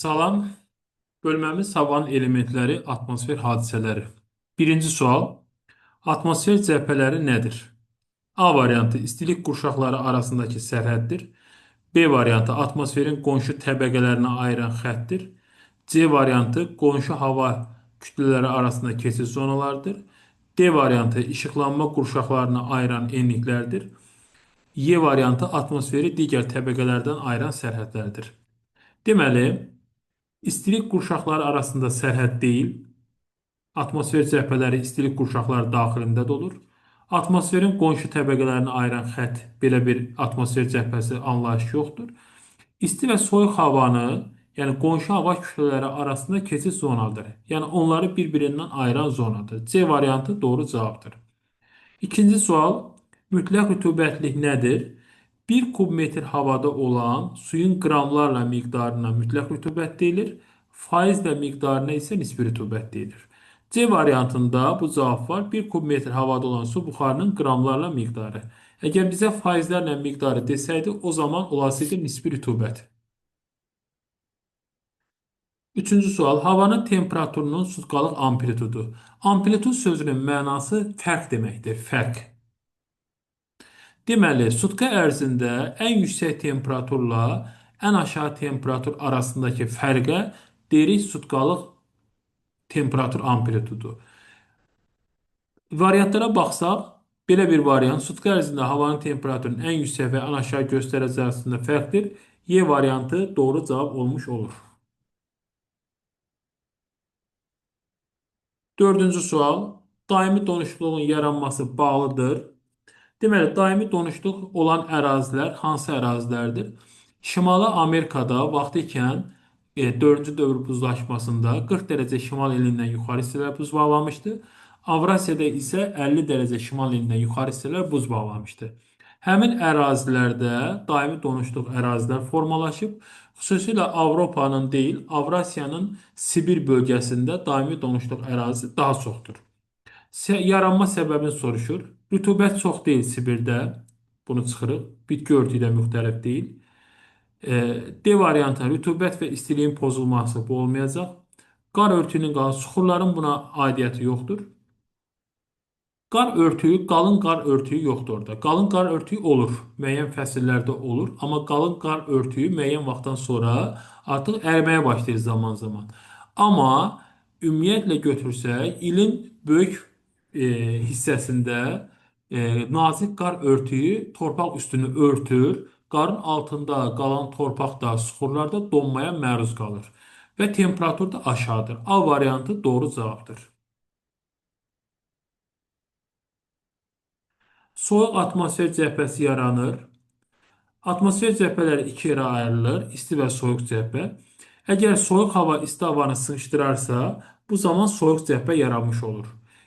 Salam, bölməmiz havanın elementləri, atmosfer hadisələri. Birinci sual, atmosfer cəbhələri nədir? A variantı istilik qurşaqları arasındakı sərhəddir. B variantı atmosferin qonşu təbəqələrinə ayıran xəttdir. C variantı qonşu hava kütlələri arasında keçid zonalarıdır. D variantı işıqlanma qurşaqlarını ayıran enliklərdir. Y variantı atmosferi digər təbəqələrdən ayıran sərhədlərdir. Deməli, istilik qurşaqları arasında sərhəd deyil, atmosfer cəbhələri istilik qurşaqları daxilində də olur. Atmosferin qonşu təbəqələrini ayıran xətt, belə bir atmosfer cəbhəsi anlayışı yoxdur. İsti və soyuq havanı, yəni qonşu hava kütlələri arasında keçid zonadır. Yəni onları bir-birindən ayıran zonadır. C variantı doğru cavabdır. İkinci sual, mütləq rütubətlik nədir? 1 kub metr havada olan suyun qramlarla miqdarına mütləq rütubət deyilir. Faizlə miqdarına isə nisbi rütubət deyilir. C variantında bu cavab var. 1 kub metr havada olan su buxarının qramlarla miqdarı. Əgər bizə faizlərlə miqdarı desəydi, o zaman olası nisbi rütubət. Üçüncü sual, havanın temperaturunun sutkalıq amplitudu. Amplitud sözünün mənası fərq deməkdir, fərq. Deməli, sutka ərzində ən yüksək temperaturla ən aşağı temperatur arasındakı fərqə deyirik sutkalıq temperatur amplitudu. Variantlara baxsaq, belə bir variant sutka ərzində havanın temperaturunun ən yüksək və ən aşağı göstərəci arasında fərqdir. Y variantı doğru cavab olmuş olur. Dördüncü sual, daimi donuşukluğun yaranması bağlıdır. Deməli, daimi donuşluq olan ərazilər hansı ərazilərdir? Şimali Amerikada vaxtı ikən 4-cü dövr buzlaşmasında 40 dərəcə şimal enindən yuxarı hissələr buz bağlamışdı. Avrasiyada isə 50 dərəcə şimal enindən yuxarı hissələr buz bağlamışdı. Həmin ərazilərdə daimi donuşluq ərazilər formalaşıb. Xüsusilə Avropanın deyil, Avrasiyanın Sibir bölgəsində daimi donuşluq ərazisi daha çoxdur. Yaranma səbəbini soruşur. Rütubət çox deyil Sibirdə. Bunu çıxırıq. Bitki örtüyü də müxtəlif deyil. D variantı rütubət və istiliyin pozulması bu olmayacaq. Qar örtüyünün qalan suxurların buna aidiyyəti yoxdur. Qar örtüyü, qalın qar örtüyü yoxdur orada. Qalın qar örtüyü olur. Müəyyən fəsillərdə olur. Amma qalın qar örtüyü müəyyən vaxtdan sonra artıq əriməyə başlayır zaman-zaman. Amma ümumiyyətlə götürsək, ilin böyük hissəsində nazik qar örtüyü torpaq üstünü örtür. Qarın altında qalan torpaq da, suxurlar da donmaya məruz qalır. Və temperatur da aşağıdır. A variantı doğru cavabdır. Soyuq atmosfer cəbhəsi yaranır. Atmosfer cəbhələri iki yerə ayrılır, isti və soyuq cəbhə. Əgər soyuq hava isti havanı sıxışdırarsa, bu zaman soyuq cəbhə yaranmış olur.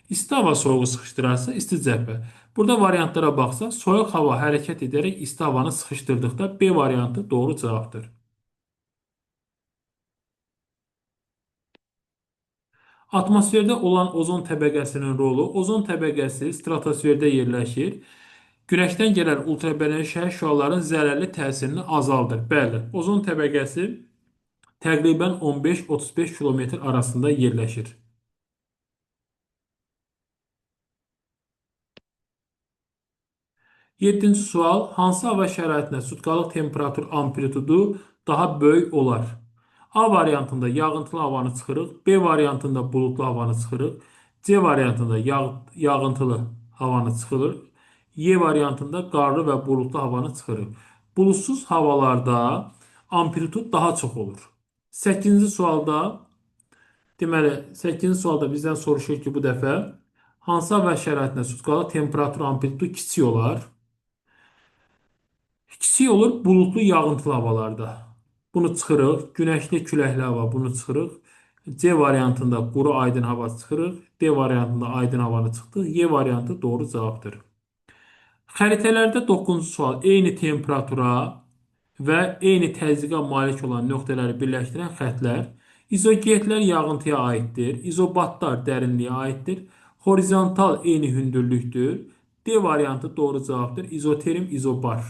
İsti hava soyuğu sıxışdırarsa, isti cəbhə. Burada variantlara baxsaq, soyuq hava hərəkət edərək isti havanı sıxışdırdıqda B variantı doğru cavabdır. Atmosferdə olan ozon təbəqəsinin rolu, ozon təbəqəsi stratosferdə yerləşir. Günəşdən gələn ultraviyolot şüaların zərərli təsirini azaldır. Bəli, ozon təbəqəsi təqribən 15-35 kilometr arasında yerləşir. 7-ci sual, hansı hava şəraitində sutkalıq temperatur amplitudu daha böyük olar? A variantında yağıntılı havanı çıxırıq, B variantında bulutlu havanı çıxırıq, C variantında yağıntılı havanı çıxırıq, Y variantında qarlı və bulutlu havanı çıxırıq. Bulutsuz havalarda amplitud daha çox olur. 8-ci sualda, deməli, 8-ci sualda bizdən soruşur ki, bu dəfə hansı hava şəraitində sutkalıq temperatur amplitudu kiçik olar? Kiçik olur bulutlu yağıntılı havalarda. Bunu çıxırıq. Günəşli küləkli hava bunu çıxırıq. C variantında quru aydın hava çıxırıq. D variantında aydın havanı çıxdıq. Y variantı doğru cavabdır. Xəritələrdə 9-cu sual. Eyni temperatura və eyni təzyiqə malik olan nöqtələri birləşdirən xəttlər. İzoqeydlər yağıntıya aiddir. İzobatlar dərinliyə aiddir. Horizontal eyni hündürlükdür. D variantı doğru cavabdır. İzoterim, izobar.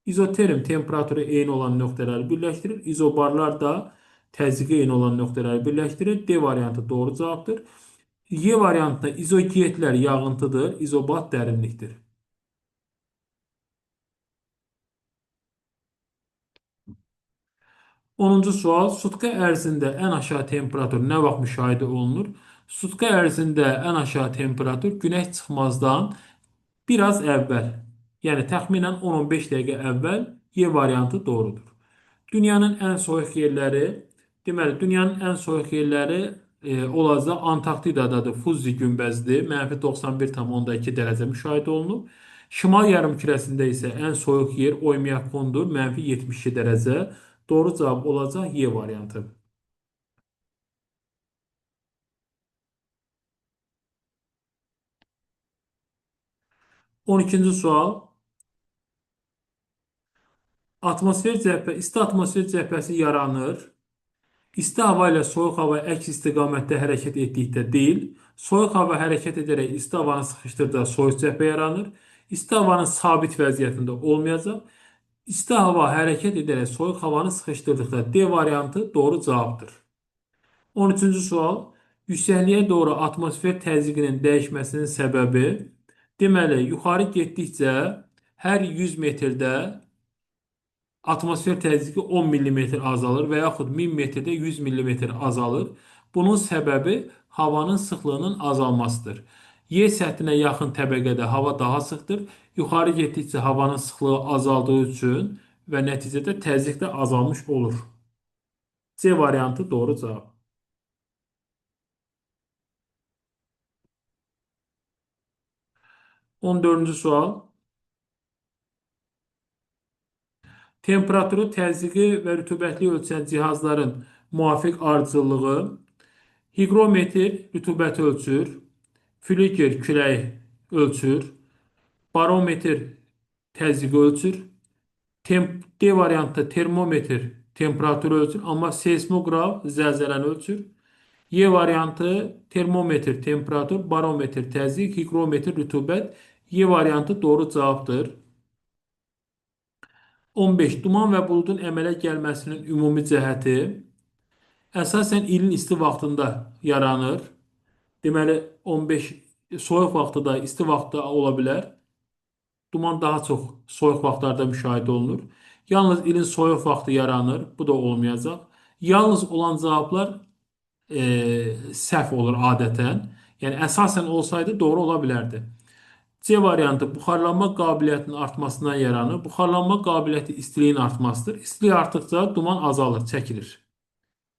İzoterim temperaturu eyni olan nöqtələri birləşdirir. İzobarlar da təzyiqə eyni olan nöqtələri birləşdirir. D variantı doğru cavabdır. Y variantında izoqiyetlər yağıntıdır, izobat dərinlikdir. 10-cu sual. Sutka ərzində ən aşağı temperatur nə vaxt müşahidə olunur? Sutka ərzində ən aşağı temperatur günəş çıxmazdan biraz əvvəl, yəni təxminən 10-15 dəqiqə əvvəl Y variantı doğrudur. Dünyanın ən soyuq yerləri, deməli, dünyanın ən soyuq yerləri olacaq Antarktidadadır. Fuzi günbəzidir. -91,2 dərəcə müşahidə olunub. Şimal yarımkürəsində isə ən soyuq yer Oymyakondur. -72 dərəcə. Doğru cavab olacaq Y variantı. 12-ci sual. Atmosfer cəbhə, isti atmosfer cəbhəsi yaranır. İsti hava ilə soyuq hava əks istiqamətdə hərəkət etdikdə deyil, soyuq hava hərəkət edərək isti havanı sıxışdırdıqda soyuq cəbhə yaranır. İsti havanın sabit vəziyyətində olmayacaq. İsti hava hərəkət edərək soyuq havanı sıxışdırdıqda D variantı doğru cavabdır. 13-cü sual. Yüksəkliyə doğru atmosfer təzyiqinin dəyişməsinin səbəbi, deməli, yuxarı getdikcə hər 100 metrdə atmosfer təzyiqi 10 millimetr azalır və yaxud 1000 metrdə 100 millimetr azalır. Bunun səbəbi havanın sıxlığının azalmasıdır. Yer səthinə yaxın təbəqədə hava daha sıxdır. Yuxarı getdikcə havanın sıxlığı azaldığı üçün və nəticədə təzyiq də azalmış olur. C variantı doğru cavab. 14-cü sual. Temperaturu, təzyiqi və rütubətli ölçən cihazların müvafiq ardıcıllığı, hiqrometr rütubəti ölçür, flüger küləyi ölçür, barometr təzyiqi ölçür, D variantı termometr temperaturu ölçür, amma seismoqraf zəlzələni ölçür. Y variantı termometr temperatur, barometr təzyiq, hiqrometr rütubət. Y variantı doğru cavabdır. 15. Duman və buludun əmələ gəlməsinin ümumi cəhəti əsasən ilin isti vaxtında yaranır. Deməli, 15 soyuq vaxtı da, isti vaxtda ola bilər. Duman daha çox soyuq vaxtlarda müşahidə olunur. Yalnız ilin soyuq vaxtı yaranır. Bu da olmayacaq. Yalnız olan cavablar səhv olur adətən. Yəni, əsasən olsaydı doğru ola bilərdi. C variantı buxarlanma qabiliyyətinin artmasından yaranır. Buxarlanma qabiliyyəti istiliyin artmasıdır. İstilik artdıqca duman azalır, çəkilir.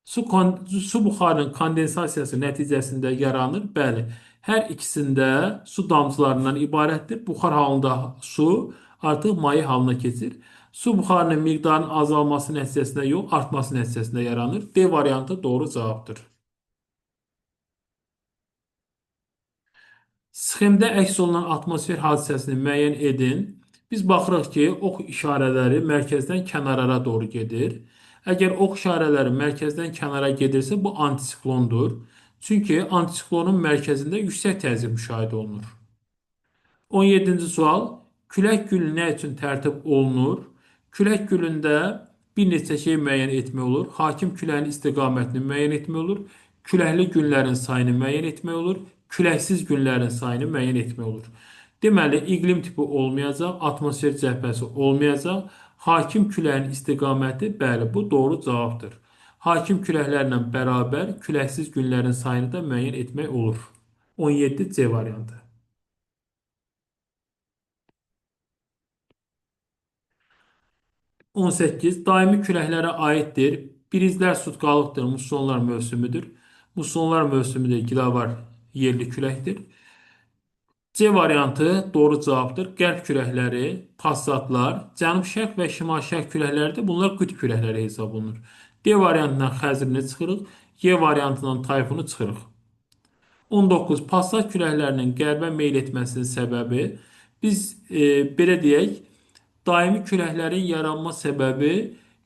Su buxarının kondensasiyası nəticəsində yaranır. Bəli, hər ikisində su damcılarından ibarətdir. Buxar halında su artıq maye halına keçir. Su buxarının miqdarının azalması nəticəsində yox, artması nəticəsində yaranır. D variantı doğru cavabdır. Sxemdə əks olunan atmosfer hadisəsini müəyyən edin. Biz baxırıq ki, ox işarələri mərkəzdən kənarlara doğru gedir. Əgər ox işarələri mərkəzdən kənara gedirsə, bu antisiklondur. Çünki antisiklonun mərkəzində yüksək təzyiq müşahidə olunur. 17-ci sual. Külək gülü nə üçün tərtib olunur? Külək gülündə bir neçə şey müəyyən etmək olur. Hakim küləyin istiqamətini müəyyən etmək olur. Küləkli günlərin sayını müəyyən etmək olur. Küləksiz günlərin sayını müəyyən etmək olur. Deməli, iqlim tipi olmayacaq, atmosfer cəbhəsi olmayacaq. Hakim küləyin istiqaməti, bəli, bu doğru cavabdır. Hakim küləklərlə bərabər küləksiz günlərin sayını da müəyyən etmək olur. 17 C variantı. 18. Daimi küləklərə aiddir. Prizlər sutkalıqdır, mussonlar mövsümüdür. Mussonlar mövsümü də gilavar yerli küləkdir. C variantı doğru cavabdır. Qərb küləkləri, passatlar, cənub-şərq və şimal-şərq küləkləri də bunlar qütb küləkləri hesab olunur. D variantından xəzirini çıxırıq, Y variantından tayfunu çıxırıq. 19. Passat küləklərinin qərbə meyl etməsinin səbəbi, biz belə deyək, daimi küləklərin yaranma səbəbi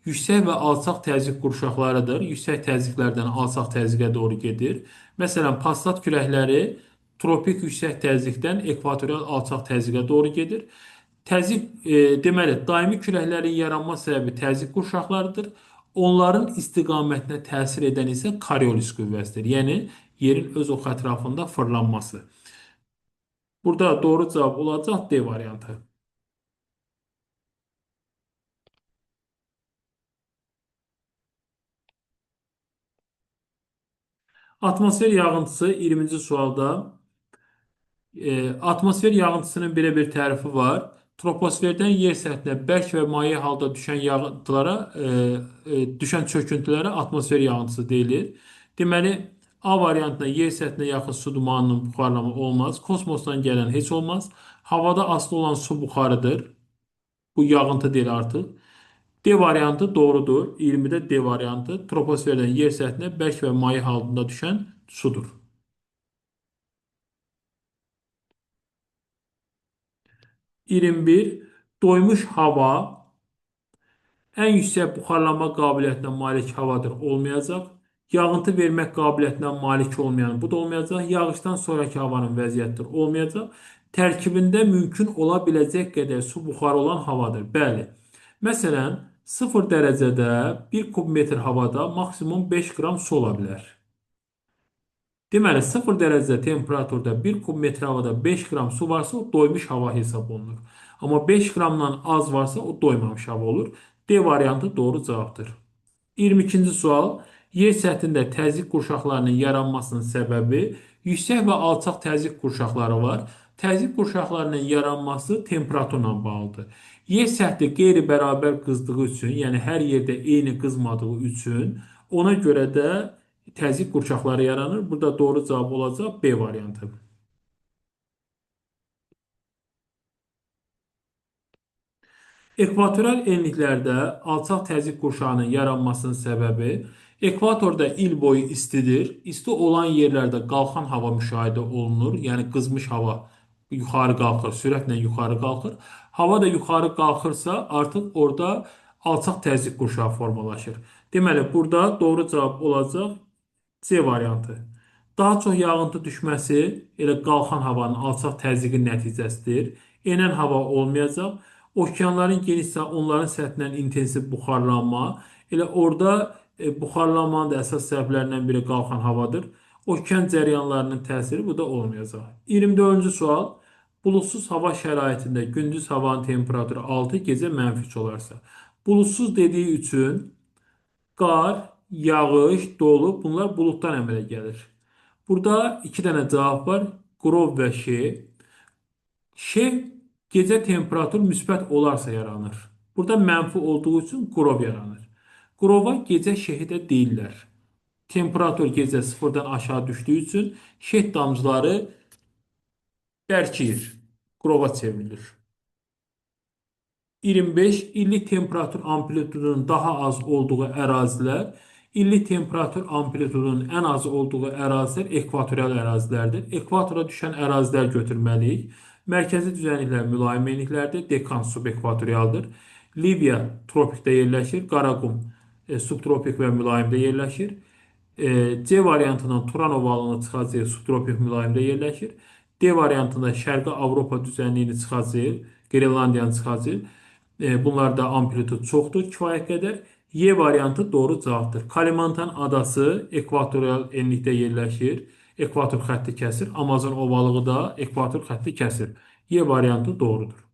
yüksək və alçaq təzyiq qurşaqlarıdır. Yüksək təzyiqlərdən alçaq təzyiqə doğru gedir. Məsələn, passat küləkləri tropik yüksək təzyiqdən ekvatorial alçaq təzyiqə doğru gedir. Deməli, daimi küləklərin yaranma səbəbi təzyiq qurşaqlarıdır. Onların istiqamətinə təsir edən isə Coriolis qüvvəsidir. Yəni yerin öz ox ətrafında fırlanması. Burada doğru cavab olacaq D variantı. Atmosfer yağıntısı 20-ci sualda. Atmosfer yağıntısının belə bir tərifi var. Troposferdən yer səthinə bərk və maye halda düşən yağıntılara, düşən çöküntülərə atmosfer yağıntısı deyilir. Deməli, A variantında yer səthinə yaxın su dumanının buxarlanma olmaz. Kosmosdan gələn heç olmaz. Havada asılı olan su buxarıdır. Bu yağıntı deyil artıq. D variantı doğrudur. 20-də D variantı troposferdən yer səthinə bərk və maye halında düşən sudur. 21. Doymuş hava ən yüksək buxarlanma qabiliyyətinə malik havadır, olmayacaq. Yağıntı vermək qabiliyyətinə malik olmayan bu da olmayacaq. Yağışdan sonraki havanın vəziyyətidir, olmayacaq. Tərkibində mümkün ola biləcək qədər su buxarı olan havadır. Bəli. Məsələn, 0 dərəcədə 1 kub metr havada maksimum 5 qram su ola bilər. Deməli, 0 dərəcə temperaturda 1 kub metr havada 5 qram su varsa, o doymuş hava hesab olunur. Amma 5 qramdan az varsa, o doymamış hava olur. D variantı doğru cavabdır. 22-ci sual. Yer səthində təzyiq qurşaqlarının yaranmasının səbəbi yüksək və alçaq təzyiq qurşaqları var. Təzyiq qurşaqlarının yaranması temperaturla bağlıdır. Yer səthi qeyri-bərabər qızdığı üçün, yəni hər yerdə eyni qızmadığı üçün ona görə də təzyiq qurşaqları yaranır. Burada doğru cavab olacaq B variantı. Ekvatorial enliklərdə alçaq təzyiq qurşağının yaranmasının səbəbi ekvatorda il boyu istidir. İsti olan yerlərdə qalxan hava müşahidə olunur. Yəni qızmış hava yuxarı qalxır, sürətlə yuxarı qalxır. Hava da yuxarı qalxırsa, artıq orada alçaq təzyiq qurşağı formalaşır. Deməli, burada doğru cavab olacaq C variantı. Daha çox yağıntı düşməsi elə qalxan havanın alçaq təzyiqin nəticəsidir. Enən hava olmayacaq. Okeanların genişsə onların səthindən intensiv buxarlanma. Elə orada buxarlanmanın da əsas səbəblərindən biri qalxan havadır. Okean cəryanlarının təsiri bu da olmayacaq. 24-cü sual. Bulutsuz hava şəraitində gündüz havanın temperaturu 6, gecə -3 olarsa. Bulutsuz dediyi üçün qar, yağış, dolu bunlar buluddan əmələ gəlir. Burada iki dənə cavab var. Qrov və şe. Şe gecə temperatur müsbət olarsa yaranır. Burada mənfi olduğu üçün qrov yaranır. Qrova gecə şehi də deyirlər. Temperatur gecə sıfırdan aşağı düşdüyü üçün şeh damcıları bərkiyir. Qrova çevrilir. 25 illik temperatur amplitudunun daha az olduğu ərazilər, illik temperatur amplitudunun ən az olduğu ərazilər ekvatorial ərazilərdir. Ekvatora düşən ərazilər götürməliyik. Mərkəzi düzənliklər mülayim enliklərdir. Dekan subekvatorialdır. Liviya tropikdə yerləşir. Qaraqum subtropik və mülayimdə yerləşir. C variantından Turan ovalını çıxacaq subtropik mülayimdə yerləşir. D variantında Şərqi Avropa düzənliyini çıxacaq, Qrenlandiyanı çıxacaq. Bunlarda amplitud çoxdur, kifayət qədər. Y variantı doğru cavabdır. Kalimantan adası ekvatorial enlikdə yerləşir. Ekvator xətti kəsir. Amazon ovalığı da ekvator xətti kəsir. Y variantı doğrudur.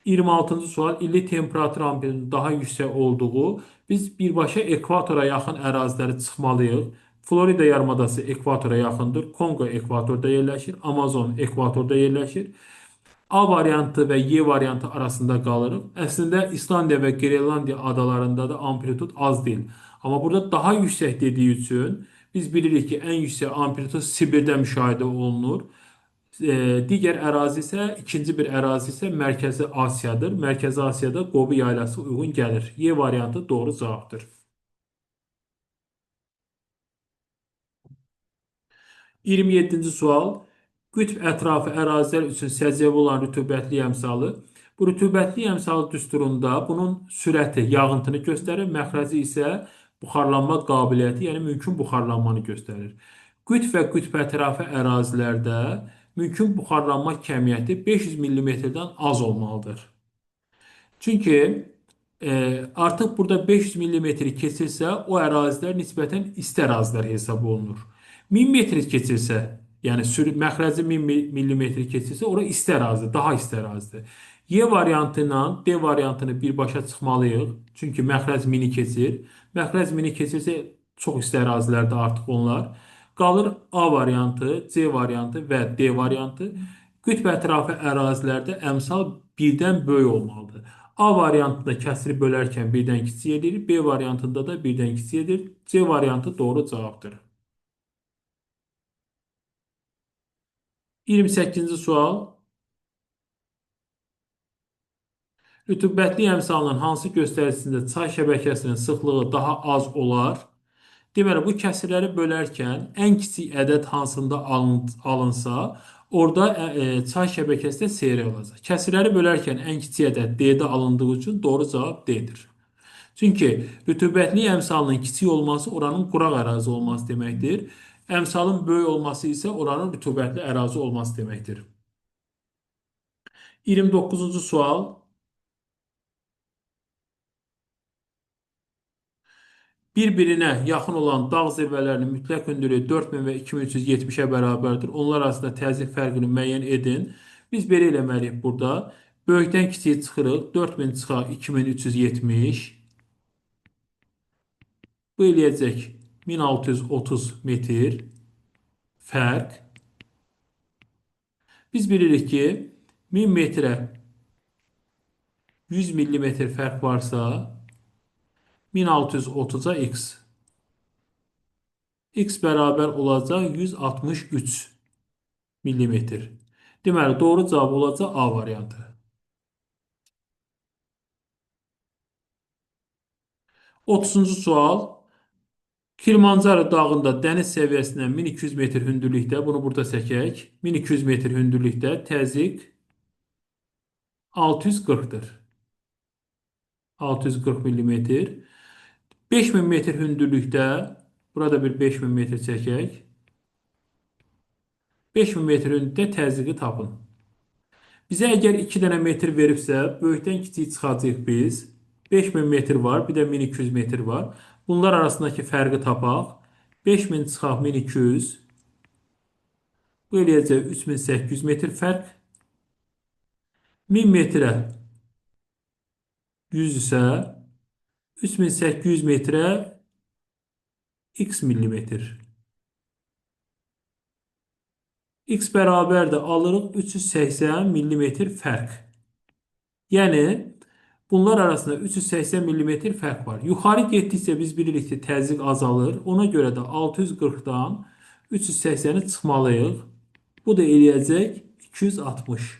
26-cı sual. İllik temperatur amplitudunun daha yüksək olduğu, biz birbaşa ekvatora yaxın əraziləri çıxmalıyıq. Florida yarımadası ekvatora yaxındır. Konqo ekvatorda yerləşir. Amazon ekvatorda yerləşir. A variantı və Y variantı arasında qalırıq. Əslində İslandiya və Qrenlandiya adalarında da amplitud az deyil. Amma burada daha yüksək dediyi üçün biz bilirik ki, ən yüksək amplitud Sibirdə müşahidə olunur. Digər ərazi isə, ikinci bir ərazi isə Mərkəzi Asiyadır. Mərkəzi Asiyada Qobi yaylası uyğun gəlir. Y variantı doğru cavabdır. 27-ci sual. Qütb ətrafı ərazilər üçün səciyyəvi olan rütubətli əmsalı. Bu rütubətli əmsalı düsturunda bunun sürəti, yağıntını göstərir. Məxrəci isə buxarlanma qabiliyyəti, yəni mümkün buxarlanmanı göstərir. Qütb və qütb ətrafı ərazilərdə mümkün buxarlanma kəmiyyəti 500 mm-dən az olmalıdır. Çünki Artıq burada 500 millimetri keçirsə, o ərazilər nisbətən isti ərazilər hesab olunur. 1000 metr keçirsə, yəni məxrəci 1000 millimetr keçirsə, ora isti ərazidir, daha isti ərazidir. Y variantı ilə D variantını birbaşa çıxmalıyıq. Çünki məxrəc mini keçir. Məxrəc mini keçirsə çox isti ərazilərdə artıq onlar. Qalır A variantı, C variantı və D variantı. Qütb ətrafı ərazilərdə əmsal birdən böyük olmalıdır. A variantında kəsiri bölərkən birdən kiçik edir, B variantında da birdən kiçik edir. C variantı doğru cavabdır. 28-ci sual. Rütubətli əmsalının hansı göstəricisində çay şəbəkəsinin sıxlığı daha az olar? Deməli, bu kəsirləri bölərkən ən kiçik ədəd hansında alınsa, orada çay şəbəkəsi də seyri olacaq. Kəsirləri bölərkən ən kiçik ədəd D-də alındığı üçün doğru cavab D-dir. Çünki rütubətli əmsalının kiçik olması oranın quraq ərazi olması deməkdir. Əmsalın böyük olması isə oranın rütubətli ərazi olması deməkdir. 29-cu sual. Bir-birinə yaxın olan dağ zirvələrinin mütləq hündürlüyü 4000 və 2370-ə bərabərdir. Onlar arasında təzyiq fərqini müəyyən edin. Biz belə eləməliyik burada. Böyükdən kiçiyə çıxırıq. 4000 çıxar 2370. Bu eləyəcək 1630 metr fərq. Biz bilirik ki, 1000 metrə 100 millimetr fərq varsa, 1630-a x. X bərabər olacaq 163 millimetr. Deməli, doğru cavab olacaq A variantı. 30-cu sual. Kilimanjaro dağında dəniz səviyyəsindən 1200 metr hündürlükdə, bunu burada çəkək, 1200 metr hündürlükdə təzyiq 640-dır. 640 millimetr. 5000 metr hündürlükdə, burada bir 5000 metr çəkək. 5000 metr hündürlükdə təzyiqi tapın. Bizə əgər 2 dənə metr veribsə, böyükdən kiçik çıxacaq biz. 5000 metr var, bir də 1200 metr var. Bunlar arasındakı fərqi tapaq. 5000 çıxaq 1200. Bu eləyəcək 3800 metr fərq. 1000 metrə 100 isə 3800 metrə x millimetr. X bərabər də alırıq 380 millimetr fərq. Yəni, bunlar arasında 380 millimetr fərq var. Yuxarı getdikcə biz bilirik ki, təzyiq azalır. Ona görə də 640-dan 380-i çıxmalıyıq. Bu da eləyəcək 260.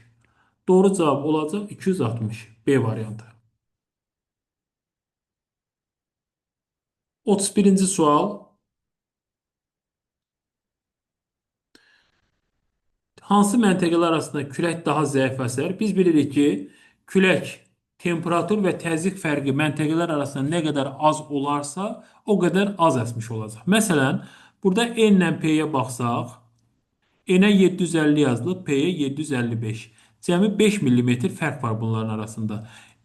Doğru cavab olacaq 260. B variantı. 31-ci sual. Hansı məntəqələr arasında külək daha zəif əsər? Biz bilirik ki, külək temperatur və təzyiq fərqi məntəqələr arasında nə qədər az olarsa, o qədər az əsmiş olacaq. Məsələn, burada N ilə P-yə baxsaq, N-ə 750 yazılıb, P-yə 755. Cəmi 5 millimetr fərq var bunların arasında.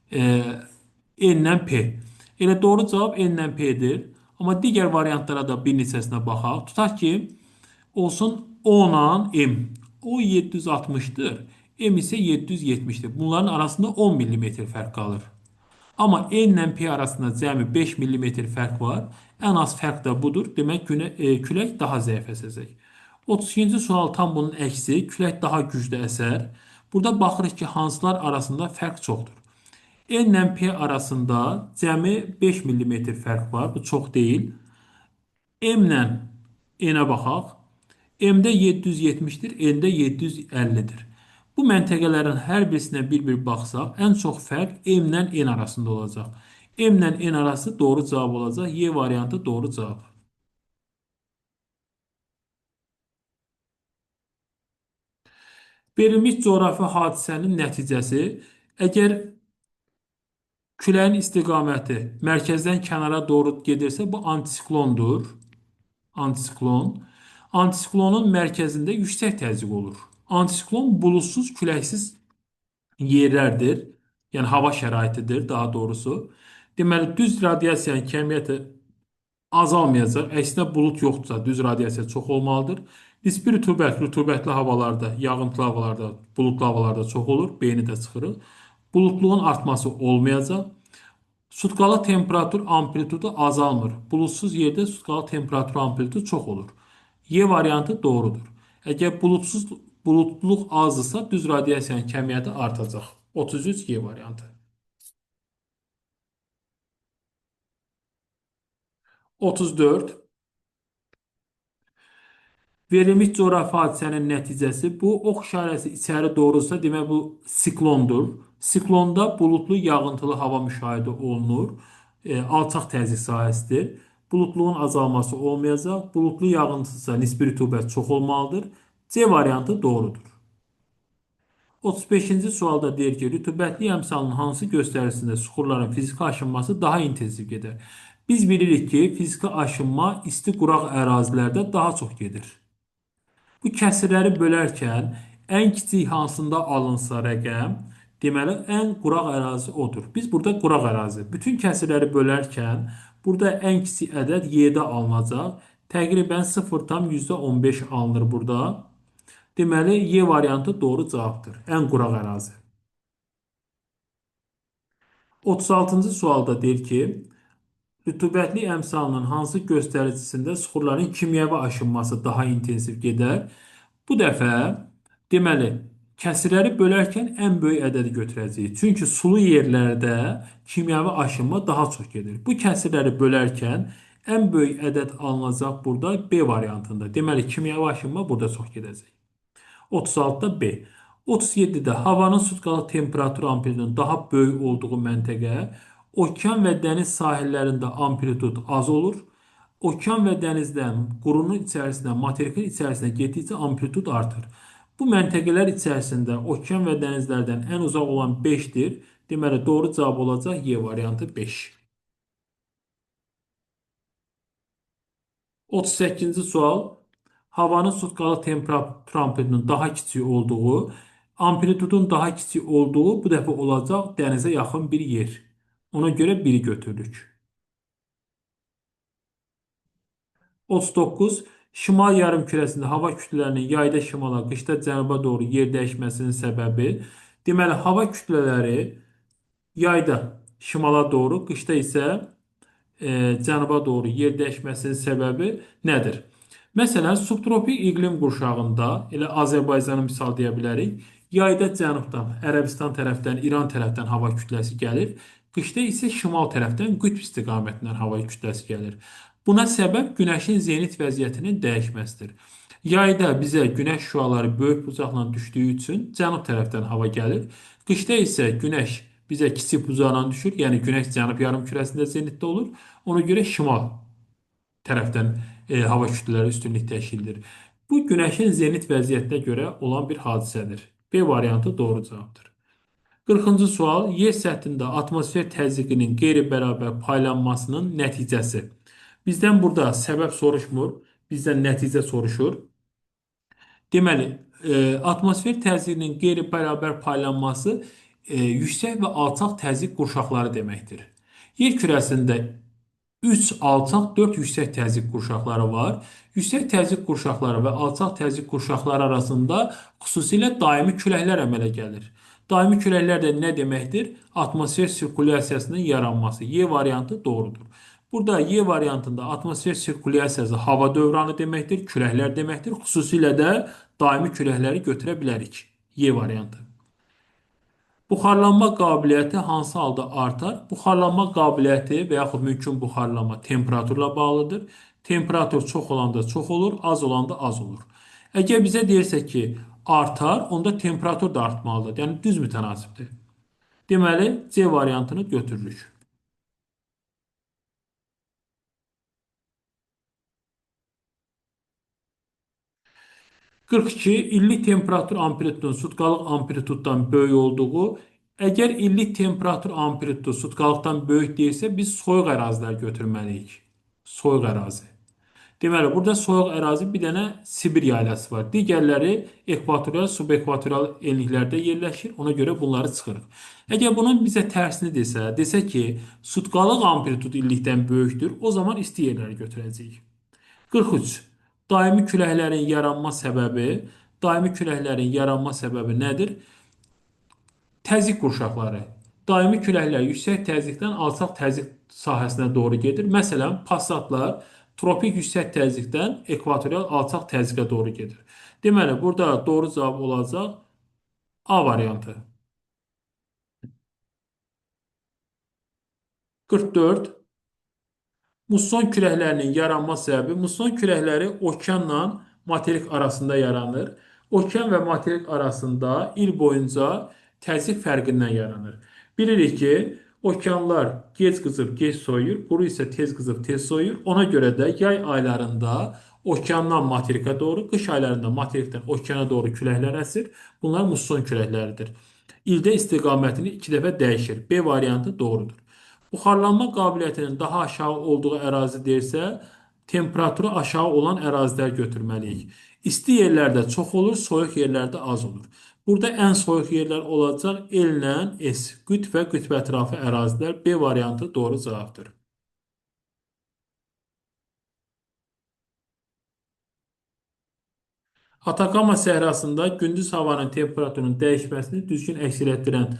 N-lə P. Elə doğru cavab N-lə P-dir. Amma digər variantlara da bir neçəsinə baxaq. Tutaq ki, olsun O-la M. O 760-dır. M isə 770-dir. Bunların arasında 10 millimetr fərq qalır. Amma N ilə P arasında cəmi 5 millimetr fərq var. Ən az fərq də budur. Demək külək daha zəif əsəcək. 32-ci sual tam bunun əksi. Külək daha güclü əsər. Burada baxırıq ki, hansılar arasında fərq çoxdur. N ilə P arasında cəmi 5 millimetr fərq var. Bu çox deyil. M ilə N-ə baxaq. M-də 770-dir, N-də 750-dir. Bu məntəqələrin hər birisinə bir-bir baxsaq, ən çox fərq M ilə N arasında olacaq. M ilə N arası doğru cavab olacaq. Y variantı doğru cavab. Verilmiş coğrafi hadisənin nəticəsi, əgər küləyin istiqaməti mərkəzdən kənara doğru gedirsə, bu antisiklondur. Antisiklon. Antisiklonun mərkəzində yüksək təzyiq olur. Antisiklon bulutsuz, küləksiz yerlərdir. Yəni hava şəraitidir daha doğrusu. Deməli, düz radiasiyanın kəmiyyəti azalmayacaq. Əksinə bulut yoxdursa, düz radiasiya çox olmalıdır. Nisbi rütubət, rütubətli havalarda, yağıntılı havalarda, buludlu havalarda çox olur. Beyni də çıxırıq. Buludluğun artması olmayacaq. Sutkalı temperatur amplitudu azalmır. Bulutsuz yerdə sutkalı temperatur amplitudu çox olur. Y variantı doğrudur. Əgər bulutluluq azdırsa, düz radiasiyanın kəmiyyəti artacaq. 33 Y variantı. 34. Verilmiş coğrafi hadisənin nəticəsi bu ox işarəsi içəri doğrulsa demək bu siklondur. Siklonda buludlu yağıntılı hava müşahidə olunur. Alçaq təzyiq sahəsidir. Buludluğun azalması olmayacaq. Buludlu yağıntısa nisbi rütubət çox olmalıdır. C variantı doğrudur. 35-ci sualda deyir ki, rütubətli əmsalın hansı göstərisində suxurların fiziki aşınması daha intensiv gedər? Biz bilirik ki, fiziki aşınma isti quraq ərazilərdə daha çox gedir. Bu kəsirləri bölərkən ən kiçik hansında alınsa rəqəm, deməli ən quraq ərazi odur. Biz burada quraq ərazi. Bütün kəsirləri bölərkən burada ən kiçik ədəd Y-də alınacaq. Təqribən 0,15 alınır burada. Deməli Y variantı doğru cavabdır. Ən quraq ərazi. 36-cı sualda deyir ki, rütubətli əmsalının hansı göstəricisində suxurların kimyəvi aşınması daha intensiv gedər? Bu dəfə deməli kəsirləri bölərkən ən böyük ədədi götürəcəyik. Çünki sulu yerlərdə kimyəvi aşınma daha çox gedir. Bu kəsirləri bölərkən ən böyük ədəd alınacaq burada B variantında. Deməli kimyəvi aşınma burada çox gedəcək. 36-da B. 37-də havanın sutkalı temperatur amplitudunun daha böyük olduğu məntəqə, okean və dəniz sahillərində amplitud az olur. Okean və dənizdən qurunun içərisinə, materikin içərisinə getdikcə amplitud artır. Bu məntəqələr içərisində okean və dənizlərdən ən uzaq olan 5-dir. Deməli, doğru cavab olacaq Y variantı 5. 38-ci sual. Havanın sutkalı temperatur amplitudunun daha kiçik olduğu, amplitudun daha kiçik olduğu bu dəfə olacaq dənizə yaxın bir yer. Ona görə 1-i götürürük. 39. Şimal yarımkürəsində hava kütlələrinin yayda şimala, qışda cənuba doğru yer dəyişməsinin səbəbi, deməli, hava kütlələri yayda şimala doğru, qışda isə cənuba doğru yer dəyişməsinin səbəbi nədir? Məsələn, subtropik iqlim qurşağında, elə Azərbaycanı misal deyə bilərik, yayda cənubdan, Ərəbistan tərəfdən, İran tərəfdən hava kütləsi gəlir, qışda isə şimal tərəfdən qütb istiqamətindən hava kütləsi gəlir. Buna səbəb günəşin zenit vəziyyətinin dəyişməsidir. Yayda bizə günəş şüaları böyük bucaqla düşdüyü üçün cənub tərəfdən hava gəlir. Qışda isə günəş bizə kiçik bucaqla düşür, yəni günəş cənub yarımkürəsində zenitdə olur. Ona görə şimal tərəfdən hava kütlələri üstünlük təşkil edir. Bu günəşin zenit vəziyyətinə görə olan bir hadisədir. B variantı doğru cavabdır. 40-cı sual. Yer səthində atmosfer təzyiqinin qeyri-bərabər paylanmasının nəticəsi. Bizdən burada səbəb soruşmur, bizdən nəticə soruşur. Deməli, atmosfer təzyiqinin qeyri-bərabər paylanması yüksək və alçaq təzyiq qurşaqları deməkdir. Yer kürəsində 3 alçaq, 4 yüksək təzyiq qurşaqları var. Yüksək təzyiq qurşaqları və alçaq təzyiq qurşaqları arasında xüsusilə daimi küləklər əmələ gəlir. Daimi küləklər də nə deməkdir? Atmosfer sirkulyasiyasının yaranması. Y variantı doğrudur. Burada Y variantında atmosfer sirkulyasiyası hava dövranı deməkdir, küləklər deməkdir. Xüsusilə də daimi küləkləri götürə bilərik. Y variantı. Buxarlanma qabiliyyəti hansı halda artar? Buxarlanma qabiliyyəti və yaxud mümkün buxarlanma temperaturla bağlıdır. Temperatur çox olanda çox olur, az olanda az olur. Əgər bizə deyirsə ki, artar, onda temperatur da artmalıdır. Yəni düz mütənasibdir. Deməli, C variantını götürürük. 42. İllik temperatur amplitudunun sutkalıq amplituddan böyük olduğu. Əgər illik temperatur amplitudu sutkalıqdan böyük deyilsə, biz soyuq ərazilər götürməliyik. Soyuq ərazi. Deməli, burada soyuq ərazi bir dənə Sibir yaylası var. Digərləri ekvatorial, subekvatorial enliklərdə yerləşir. Ona görə bunları çıxırıq. Əgər bunun bizə tərsini desə ki, sutkalıq amplitud illikdən böyükdür, o zaman isti yerləri götürəcəyik. 43. Daimi küləklərin yaranma səbəbi nədir? Təzyiq qurşaqları. Daimi küləklər yüksək təzyiqdən alçaq təzyiq sahəsinə doğru gedir. Məsələn, passatlar tropik yüksək təzyiqdən ekvatorial alçaq təzyiqə doğru gedir. Deməli, burada doğru cavab olacaq A variantı. 44. Musson küləklərinin yaranma səbəbi musson küləkləri okeanla materik arasında yaranır. Okean və materik arasında il boyunca təzyiq fərqindən yaranır. Bilirik ki, okeanlar gec qızıb, gec soyuyur. Quru isə tez qızıb, tez soyuyur. Ona görə də yay aylarında okeandan materikə doğru, qış aylarında materikdən okeana doğru küləklər əsir. Bunlar musson küləkləridir. İldə istiqamətini 2 dəfə dəyişir. B variantı doğrudur. Buxarlanma qabiliyyətinin daha aşağı olduğu ərazi deyirsə, temperaturu aşağı olan ərazilər götürməliyik. İsti yerlərdə çox olur, soyuq yerlərdə az olur. Burada ən soyuq yerlər olacaq L-lə S, qütb və qütb ətrafı ərazilər. B variantı doğru cavabdır. Atakama səhrasında gündüz havanın temperaturunun dəyişməsini düzgün əks etdirən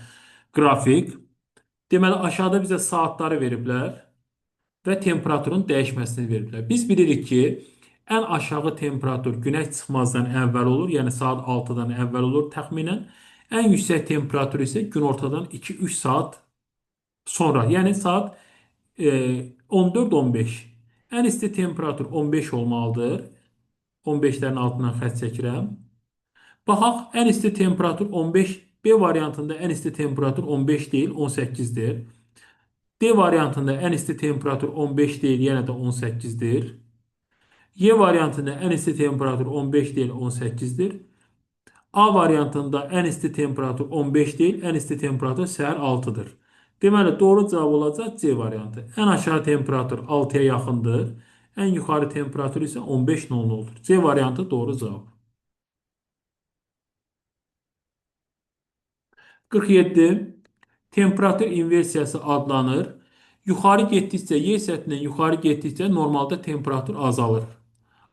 qrafik. Deməli, aşağıda bizə saatları veriblər və temperaturun dəyişməsini veriblər. Biz bilirik ki, ən aşağı temperatur günəş çıxmazdan əvvəl olur, yəni saat 6-dan əvvəl olur təxminən. Ən yüksək temperatur isə günortadan 2-3 saat sonra, yəni saat 14-15. Ən isti temperatur 15 olmalıdır. 15-lərin altından xətt çəkirəm. Baxaq, ən isti temperatur 15. B variantında ən isti temperatur 15 deyil, 18-dir. D variantında ən isti temperatur 15 deyil, yenə də 18-dir. Y variantında ən isti temperatur 15 deyil, 18-dir. A variantında ən isti temperatur 15 deyil, ən isti temperatur səhər 6-dır. Deməli, doğru cavab olacaq C variantı. Ən aşağı temperatur 6-ya yaxındır. Ən yuxarı temperatur isə 15:00-dur. C variantı doğru cavab. 47. Temperatur inversiyası adlanır. Yuxarı getdikcə, yer səthindən yuxarı getdikcə normalda temperatur azalır.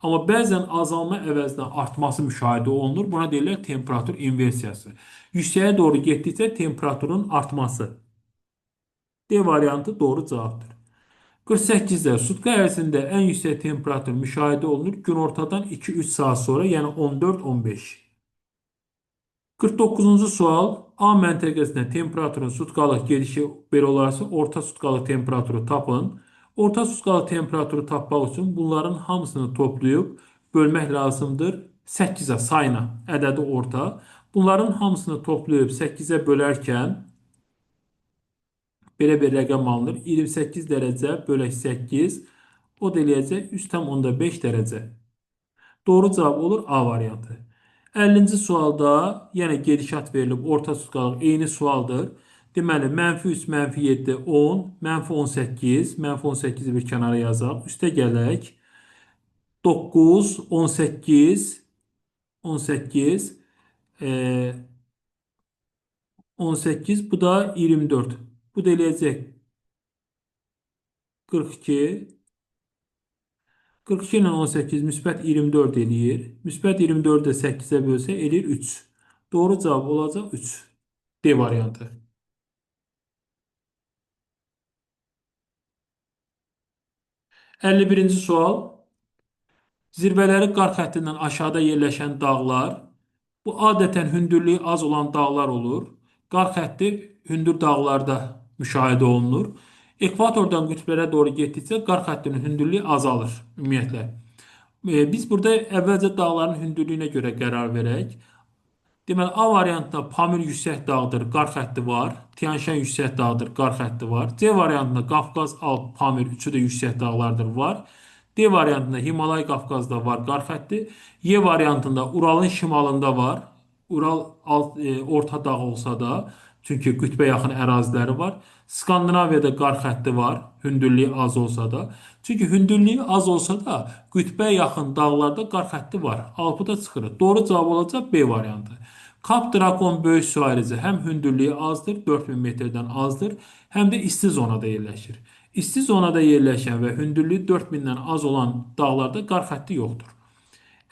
Amma bəzən azalma əvəzinə artması müşahidə olunur. Buna deyirlər temperatur inversiyası. Yüksəyə doğru getdikcə temperaturun artması. D variantı doğru cavabdır. 48-də sutka ərzində ən yüksək temperatur müşahidə olunur. Günortadan 2-3 saat sonra, yəni 14-15. 49-cu sual. A məntəqəsində temperaturun sutkalıq gedişi belə olarsa, orta sutkalıq temperaturu tapın. Orta sutkalıq temperaturu tapmaq üçün bunların hamısını toplayıb bölmək lazımdır 8-ə sayına, ədədi orta. Bunların hamısını toplayıb 8-ə bölərkən belə bir rəqəm alınır. 28 dərəcə bölək 8, o da eləyəcək 3,5 dərəcə. Doğru cavab olur A variantı. 50-ci sualda yenə gedişat verilib, orta tutqalıq eyni sualdır. Deməli, -3, -7, 10, -18, -18-i bir kənara yazaq. Üstə gələk. 9, 18, 18, 18, bu da 24. Bu da eləyəcək 42. 42 ilə 18 müsbət 24 eləyir. Müsbət 24-ü də 8-ə bölsə eləyir 3. Doğru cavab olacaq 3. D variantı. 51-ci sual. Zirvələri qar xəttindən aşağıda yerləşən dağlar. Bu adətən hündürlüyü az olan dağlar olur. Qar xətti hündür dağlarda müşahidə olunur. Ekvatordan qütblərə doğru getdikcə qar xəttinin hündürlüyü azalır ümumiyyətlə. Biz burada əvvəlcə dağların hündürlüyünə görə qərar verək. Deməli, A variantında Pamir yüksək dağdır, qar xətti var. Tian-Şan yüksək dağdır, qar xətti var. C variantında Qafqaz, Alp, Pamir üçü də yüksək dağlardır, var. D variantında Himalay, Qafqazda var, qar xətti. Y variantında Uralın şimalında var. Ural orta dağ olsa da. Çünki qütbə yaxın əraziləri var. Skandinaviyada qar xətti var, hündürlüyü az olsa da. Çünki hündürlüyü az olsa da qütbə yaxın dağlarda qar xətti var. Alpıda çıxırıq. Doğru cavab olacaq B variantı. Kap Drakon böyük su ayrıcı həm hündürlüyü azdır, 4000 metrdən azdır, həm də isti zonada yerləşir. İsti zonada yerləşən və hündürlüyü 4000-dən az olan dağlarda qar xətti yoxdur.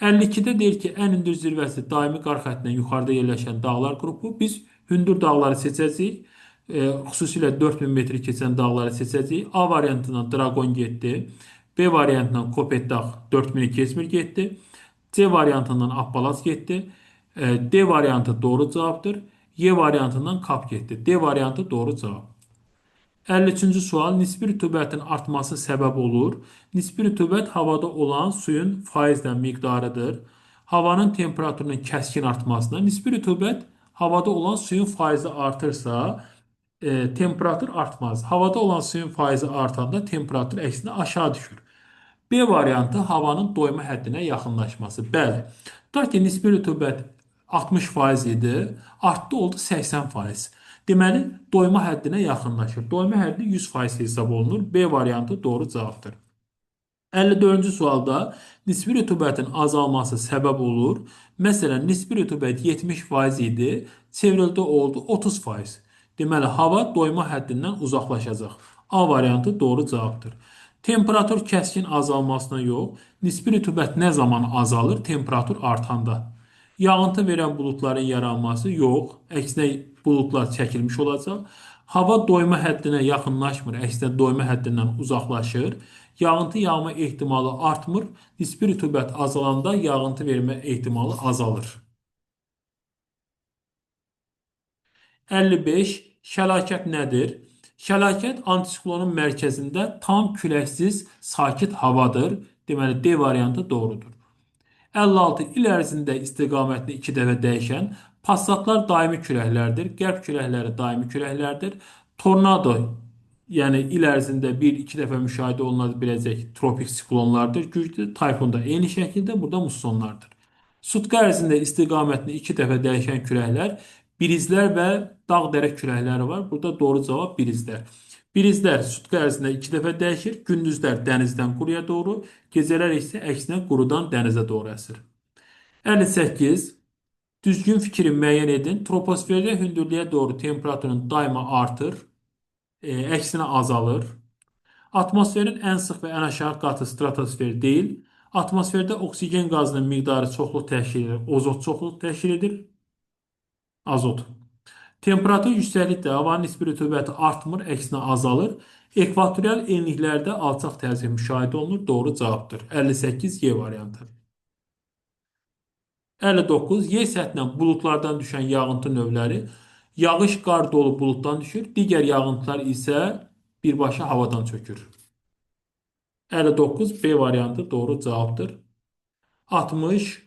52-də deyir ki, ən hündür zirvəsi daimi qar xəttindən yuxarıda yerləşən dağlar qrupu. Biz hündür dağları seçəcəyik. Xüsusilə 4000 metri keçən dağları seçəcəyik. A variantından Dragon getdi. B variantından Kopetdağ 4000-i keçmir getdi. C variantından Appalaz getdi. D variantı doğru cavabdır. Y variantından Kap getdi. D variantı doğru cavab. 53-cü sual nisbi rütubətin artması səbəb olur. Nisbi rütubət havada olan suyun faizlə miqdarıdır. Havanın temperaturunun kəskin artmasına nisbi rütubət havada olan suyun faizi artırsa temperatur artmaz. Havada olan suyun faizi artanda temperatur əksinə aşağı düşür. B variantı havanın doyma həddinə yaxınlaşması. Bəli. Tutaq ki, nisbi rütubət 60% idi, artdı oldu 80%. Deməli, doyma həddinə yaxınlaşır. Doyma həddi 100% hesab olunur. B variantı doğru cavabdır. 54-cü sualda nisbi rütubətin azalması səbəb olur. Məsələn, nisbi rütubət 70% idi, çevrildi oldu 30%. Deməli, hava doyma həddindən uzaqlaşacaq. A variantı doğru cavabdır. Temperatur kəskin azalmasına yox, nisbi rütubət nə zaman azalır? Temperatur artanda. Yağıntı verən buludların yaranması yox, əksinə buludlar çəkilmiş olacaq. Hava doyma həddinə yaxınlaşmır, əksinə doyma həddindən uzaqlaşır. Yağıntı yağma ehtimalı artmır, nisbi rütubət azalanda yağıntı vermə ehtimalı azalır. 55. Şəlakət nədir? Şəlakət antisiklonun mərkəzində tam küləksiz, sakit havadır. Deməli, D variantı doğrudur. 56 il ərzində istiqamətini 2 dəfə dəyişən passatlar daimi küləklərdir. Qərb küləkləri daimi küləklərdir. Tornado, yəni il ərzində 1-2 dəfə müşahidə oluna biləcək tropik siklonlardır. Güclü tayfun da eyni şəkildə burada mussonlardır. Sutka ərzində istiqamətini 2 dəfə dəyişən küləklər birizlər və dağ-dərə küləkləri var. Burada doğru cavab birizlər. Birizlər sutka ərzində 2 dəfə dəyişir. Gündüzlər dənizdən quruya doğru, gecələr isə əksinə qurudan dənizə doğru əsir. 58. Düzgün fikri müəyyən edin. Troposferdə hündürlüyə doğru temperaturun daima artır, əksinə azalır. Atmosferin ən sıx və ən aşağı qatı stratosfer deyil. Atmosferdə oksigen qazının miqdarı çoxluq təşkil edir. Ozot çoxluq təşkil edir. Azot. Temperatur yüksəklikdə havanın nisbi rütubəti artmır, əksinə azalır. Ekvatorial enliklərdə alçaq təzyiq müşahidə olunur. Doğru cavabdır. 58 Y variantı. 59. Yer səthindən buludlardan düşən yağıntı növləri. Yağış qar dolu buluddan düşür. Digər yağıntılar isə birbaşa havadan çökür. 59 B variantı doğru cavabdır. 60.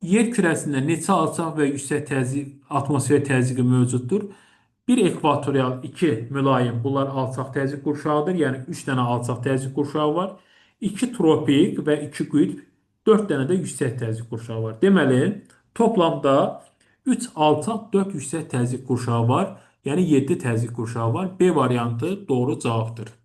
Yer kürəsində neçə alçaq və yüksək təzyiq, atmosfer təzyiqi mövcuddur? Bir ekvatorial, 2 mülayim, bunlar alçaq təzyiq qurşağıdır. Yəni 3 dənə alçaq təzyiq qurşağı var. 2 tropik və 2 qütb, 4 dənə də yüksək təzyiq qurşağı var. Deməli, toplamda 3 alçaq, 4 yüksək təzyiq qurşağı var. Yəni 7 təzyiq qurşağı var. B variantı doğru cavabdır.